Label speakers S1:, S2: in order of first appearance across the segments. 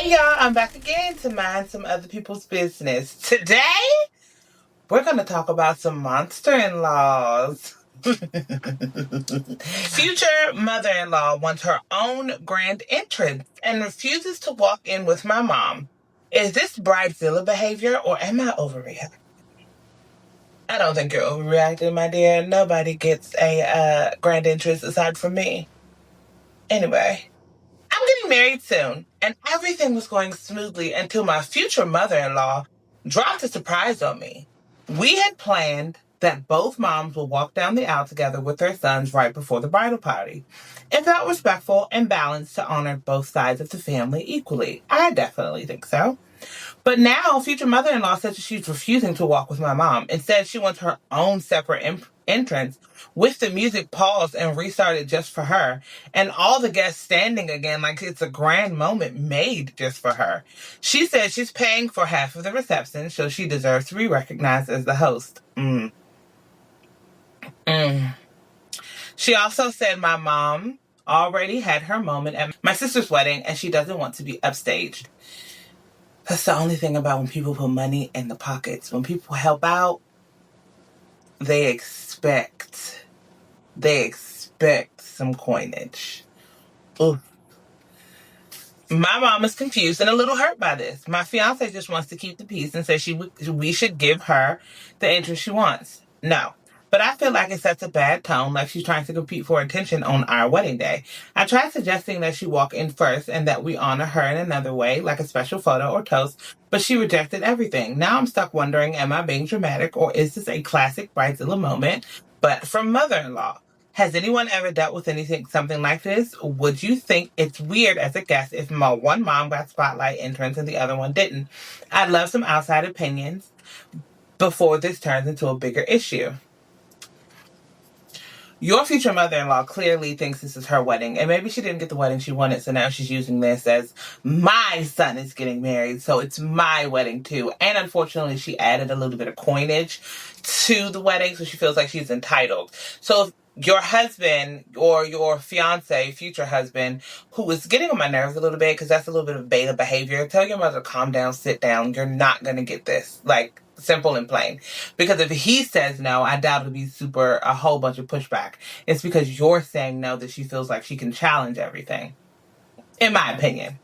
S1: Hey y'all, I'm back again to mind some other people's business. Today, we're going to talk about some monster-in-laws. Future mother-in-law wants her own grand entrance and refuses to walk in with my mom. Is this bridezilla behavior or am I overreacting? I don't think you're overreacting, my dear. Nobody gets a grand entrance aside from me. Anyway. I'm getting married soon, and everything was going smoothly until my future mother-in-law dropped a surprise on me. We had planned that both moms will walk down the aisle together with their sons right before the bridal party. It felt respectful and balanced to honor both sides of the family equally. I definitely think so. But now, future mother-in-law says that she's refusing to walk with my mom. Instead, she wants her own separate entrance with the music paused and restarted just for her, and all the guests standing again like it's a grand moment made just for her. She says she's paying for half of the reception, so she deserves to be recognized as the host. She also said my mom already had her moment at my sister's wedding, and she doesn't want to be upstaged. That's the only thing about when people put money in the pockets. When people help out, they expect some coinage. Oof. My mom is confused and a little hurt by this. My fiance just wants to keep the peace and says we should give her the interest she wants. No. But I feel like it sets a bad tone, like she's trying to compete for attention on our wedding day. I tried suggesting that she walk in first and that we honor her in another way, like a special photo or toast, but she rejected everything. Now I'm stuck wondering, am I being dramatic or is this a classic bridezilla moment, but from mother-in-law? Has anyone ever dealt with something like this? Would you think it's weird as a guest if my one mom got spotlight entrance and the other one didn't? I'd love some outside opinions before this turns into a bigger issue. Your future mother-in-law clearly thinks this is her wedding, and maybe she didn't get the wedding she wanted, so now she's using this as my son is getting married, so it's my wedding too. And unfortunately, she added a little bit of coinage to the wedding, so she feels like she's entitled. So if your husband or your fiance, future husband, who is getting on my nerves a little bit, because that's a little bit of beta behavior, tell your mother to calm down, sit down. You're not going to get this. Like, simple and plain. Because if he says no, I doubt it'll be a whole bunch of pushback. It's because you're saying no that she feels like she can challenge everything. In my opinion.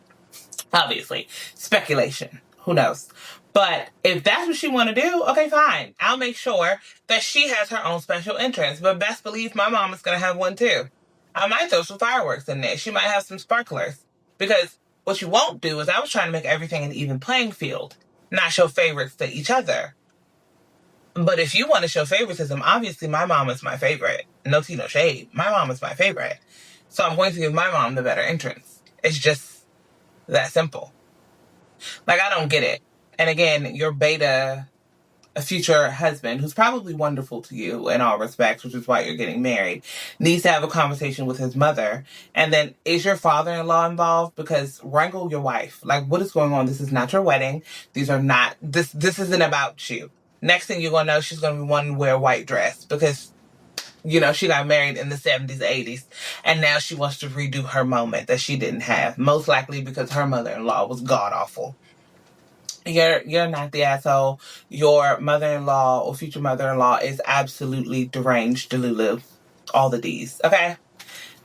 S1: Obviously. Speculation. Who knows? But if that's what she want to do, okay, fine. I'll make sure that she has her own special entrance. But best believe my mom is going to have one too. I might throw some fireworks in there. She might have some sparklers. Because what you won't do is I was trying to make everything an even playing field. Not show favorites to each other. But if you want to show favoritism, obviously my mom is my favorite. No tea, no shade. My mom is my favorite. So I'm going to give my mom the better entrance. It's just that simple. Like, I don't get it. And again, your beta, a future husband, who's probably wonderful to you in all respects, which is why you're getting married, needs to have a conversation with his mother. And then, is your father-in-law involved? Because wrangle your wife. Like, what is going on? This is not your wedding. This isn't about you. Next thing you're going to know, she's going to be wanting to wear a white dress because, she got married in the 70s, 80s, and now she wants to redo her moment that she didn't have. Most likely because her mother-in-law was god-awful. You're not the asshole. Your mother-in-law or future mother-in-law is absolutely deranged, delulu. All the D's. Okay?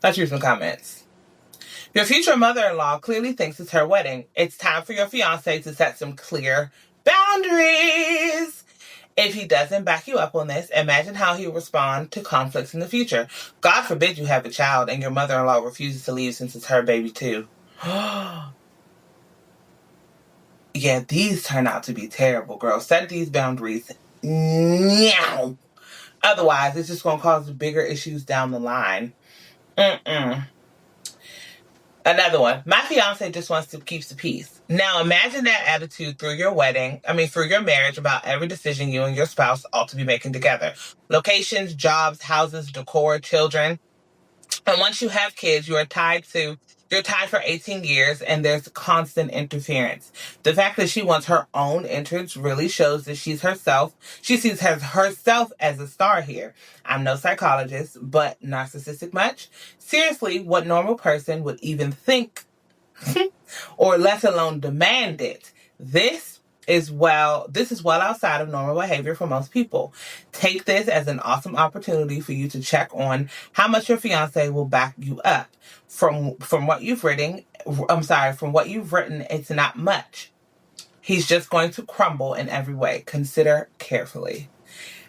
S1: Let's read some comments. Your future mother-in-law clearly thinks it's her wedding. It's time for your fiancé to set some clear boundaries. If he doesn't back you up on this, imagine how he'll respond to conflicts in the future. God forbid you have a child and your mother-in-law refuses to leave since it's her baby too. Yeah, these turn out to be terrible, girl. Set these boundaries now. Otherwise, it's just going to cause bigger issues down the line. Another one. My fiance just wants to keep the peace. Now, imagine that attitude through your marriage about every decision you and your spouse ought to be making together. Locations, jobs, houses, decor, children. And once you have kids, you're tied for 18 years and there's constant interference. The fact that she wants her own entrance really shows that she sees herself as a star here. I'm no psychologist, but narcissistic much? Seriously, what normal person would even think or let alone demand it. This is well outside of normal behavior for most people. Take this as an awesome opportunity for you to check on how much your fiance will back you up. From what you've written, it's not much. He's just going to crumble in every way. Consider carefully.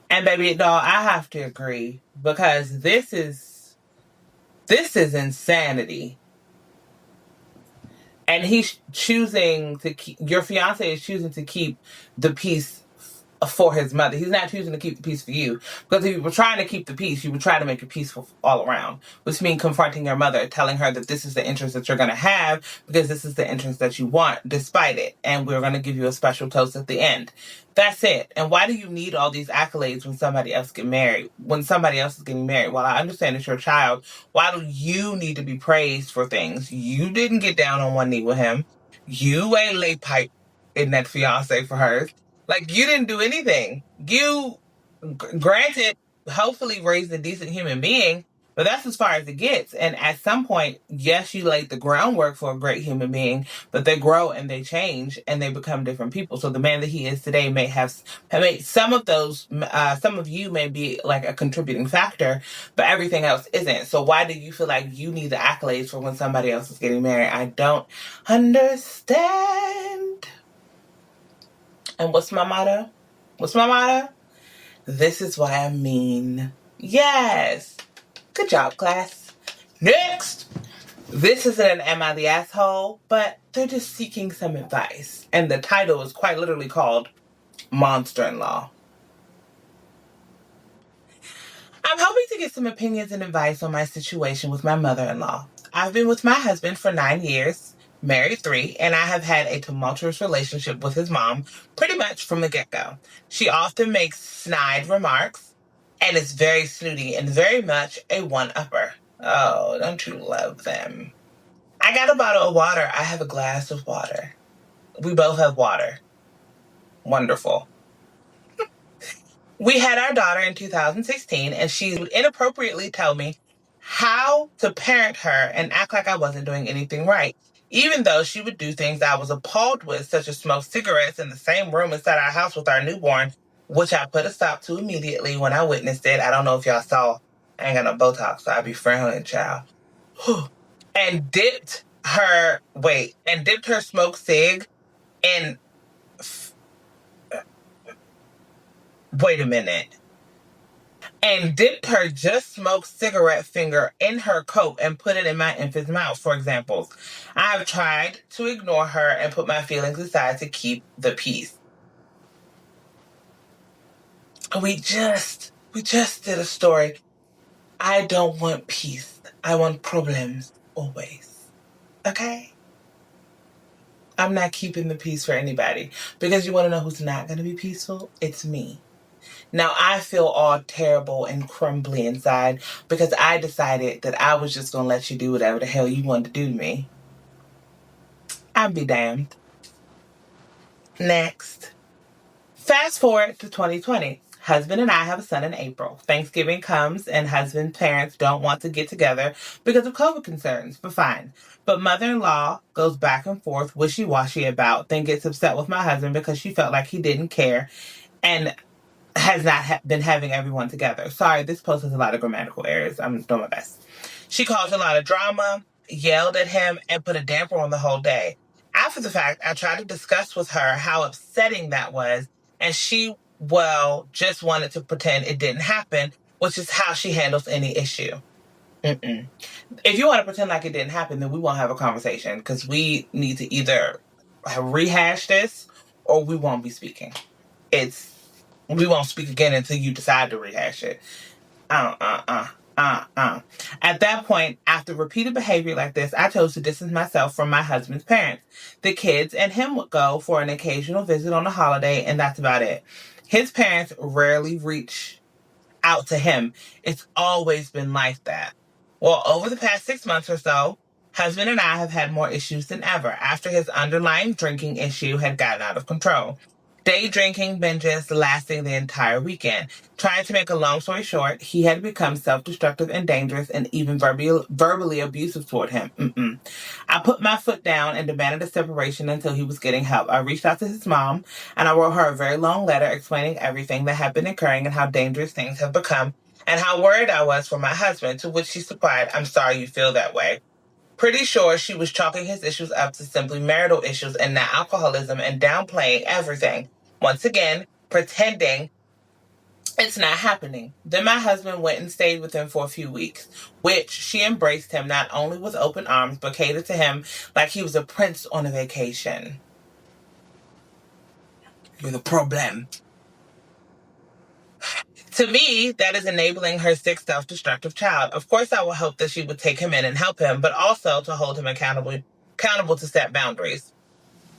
S1: And baby doll, I have to agree, because this is insanity. And he's choosing to keep, your fiance is choosing to keep the peace for his mother. He's not choosing to keep the peace for you. Because if you were trying to keep the peace, you would try to make it peaceful all around. Which means confronting your mother, telling her that this is the interest that you're going to have, because this is the interest that you want, despite it. And we're going to give you a special toast at the end. That's it. And why do you need all these accolades when somebody else get married? When somebody else is getting married? Well, I understand it's your child. Why do you need to be praised for things? You didn't get down on one knee with him. You ain't lay pipe in that fiance for hers. Like, you didn't do anything. You, granted, hopefully raised a decent human being, but that's as far as it gets. And at some point, yes, you laid the groundwork for a great human being, but they grow and they change and they become different people. So the man that he is today may have made some of you may be like a contributing factor, but everything else isn't. So why do you feel like you need the accolades for when somebody else is getting married? I don't understand. And what's my motto? This is why I mean. Yes. Good job, class. Next. This isn't an Am I the Asshole, but they're just seeking some advice. And the title is quite literally called Monster-in-Law. I'm hoping to get some opinions and advice on my situation with my mother-in-law. I've been with my husband for 9 years, married 3, and I have had a tumultuous relationship with his mom pretty much from the get-go. She often makes snide remarks and is very snooty and very much a one-upper. Oh, don't you love them? I got a bottle of water. I have a glass of water. We both have water. Wonderful. We had our daughter in 2016, and she would inappropriately tell me how to parent her and act like I wasn't doing anything right, even though she would do things I was appalled with, such as smoke cigarettes in the same room inside our house with our newborn, which I put a stop to immediately when I witnessed it. I don't know if y'all saw. I ain't got no Botox, so I be frowning, child. And dipped her smoke cig in... Wait a minute. And dipped her just smoked cigarette finger in her coat and put it in my infant's mouth, for example. I have tried to ignore her and put my feelings aside to keep the peace. We just did a story. I don't want peace. I want problems, always. Okay? I'm not keeping the peace for anybody. Because you want to know who's not going to be peaceful? It's me. Now, I feel all terrible and crumbly inside because I decided that I was just going to let you do whatever the hell you wanted to do to me. I'd be damned. Next. Fast forward to 2020. Husband and I have a son in April. Thanksgiving comes and husband's parents don't want to get together because of COVID concerns, but fine. But mother-in-law goes back and forth, wishy-washy about, then gets upset with my husband because she felt like he didn't care and has not been having everyone together. Sorry, this post has a lot of grammatical errors. I'm doing my best. She caused a lot of drama, yelled at him, and put a damper on the whole day. After the fact, I tried to discuss with her how upsetting that was, and she, just wanted to pretend it didn't happen, which is how she handles any issue. If you want to pretend like it didn't happen, then we won't have a conversation, because we need to either rehash this or we won't be speaking. We won't speak again until you decide to rehash it. At that point, after repeated behavior like this, I chose to distance myself from my husband's parents. The kids and him would go for an occasional visit on a holiday, and that's about it. His parents rarely reach out to him. It's always been like that. Well, over the past 6 months or so, husband and I have had more issues than ever after his underlying drinking issue had gotten out of control. Day drinking binges lasting the entire weekend. Trying to make a long story short, he had become self-destructive and dangerous and even verbally abusive toward him. I put my foot down and demanded a separation until he was getting help. I reached out to his mom and I wrote her a very long letter explaining everything that had been occurring and how dangerous things have become and how worried I was for my husband, to which she supplied, "I'm sorry you feel that way." Pretty sure she was chalking his issues up to simply marital issues and not alcoholism and downplaying everything. Once again, pretending it's not happening. Then my husband went and stayed with him for a few weeks, which she embraced him not only with open arms, but catered to him like he was a prince on a vacation. You're the problem. To me, that is enabling her sick, self-destructive child. Of course, I will hope that she would take him in and help him, but also to hold him accountable to set boundaries.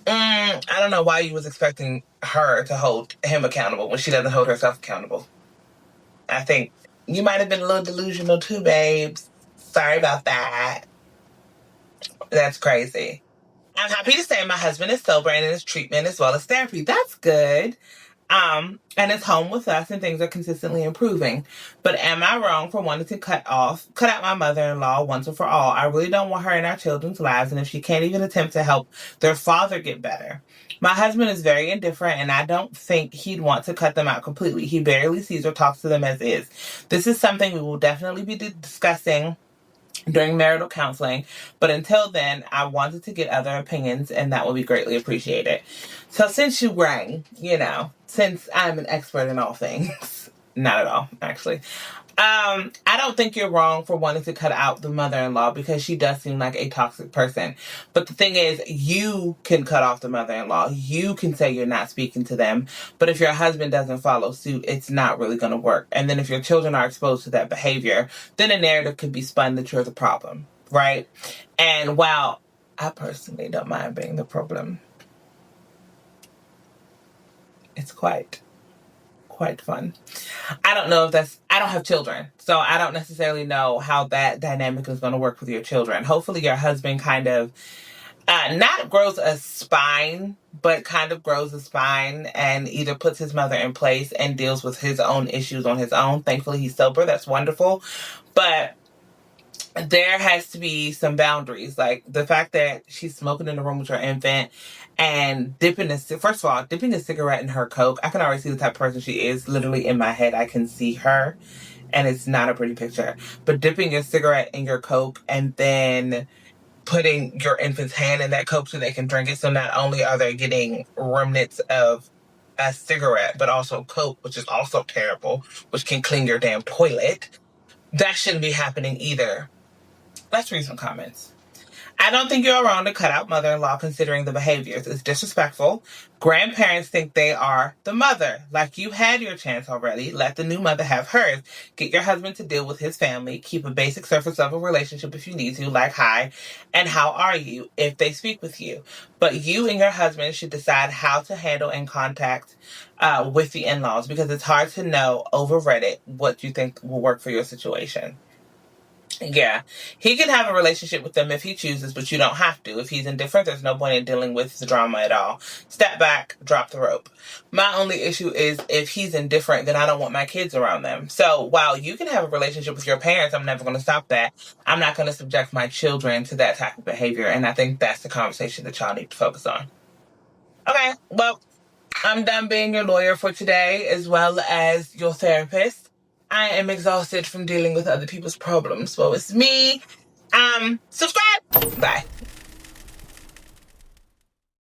S1: I don't know why you was expecting her to hold him accountable when she doesn't hold herself accountable. I think you might have been a little delusional too, babes. Sorry about that. That's crazy. I'm happy to say my husband is sober and in his treatment as well as therapy. That's good. And it's home with us and things are consistently improving. But am I wrong for wanting to cut out my mother-in-law once and for all? I really don't want her in our children's lives, and if she can't even attempt to help their father get better. My husband is very indifferent, and I don't think he'd want to cut them out completely. He barely sees or talks to them as is. This is something we will definitely be discussing during marital counseling, but until then, I wanted to get other opinions, and that will be greatly appreciated. So since you rang, since I'm an expert in all things, not at all, actually, I don't think you're wrong for wanting to cut out the mother-in-law because she does seem like a toxic person. But the thing is, you can cut off the mother-in-law. You can say you're not speaking to them. But if your husband doesn't follow suit, it's not really going to work. And then if your children are exposed to that behavior, then a narrative could be spun that you're the problem, right? And while I personally don't mind being the problem, it's quite fun. I don't know if I don't have children, so I don't necessarily know how that dynamic is going to work with your children. Hopefully your husband kind of, not grows a spine, but kind of grows a spine and either puts his mother in place and deals with his own issues on his own. Thankfully he's sober. That's wonderful. But there has to be some boundaries. Like the fact that she's smoking in the room with your infant and dipping a cigarette in her Coke. I can already see the type of person she is. Literally in my head, I can see her, and it's not a pretty picture. But dipping your cigarette in your Coke and then putting your infant's hand in that Coke so they can drink it. So not only are they getting remnants of a cigarette, but also Coke, which is also terrible, which can clean your damn toilet. That shouldn't be happening either. Let's read some comments. I don't think you're wrong to cut out mother-in-law considering the behaviors. It's disrespectful. Grandparents think they are the mother. Like you had your chance already. Let the new mother have hers. Get your husband to deal with his family. Keep a basic surface level relationship if you need to, like hi and how are you if they speak with you. But you and your husband should decide how to handle and contact with the in-laws, because it's hard to know over Reddit what you think will work for your situation. Yeah, he can have a relationship with them if he chooses, but you don't have to. If he's indifferent, there's no point in dealing with the drama at all. Step back, drop the rope. My only issue is if he's indifferent, then I don't want my kids around them. So while you can have a relationship with your parents, I'm never going to stop that. I'm not going to subject my children to that type of behavior, and I think that's the conversation that y'all need to focus on. Okay, well, I'm done being your lawyer for today, as well as your therapist. I am exhausted from dealing with other people's problems. So it's me. Subscribe. Bye.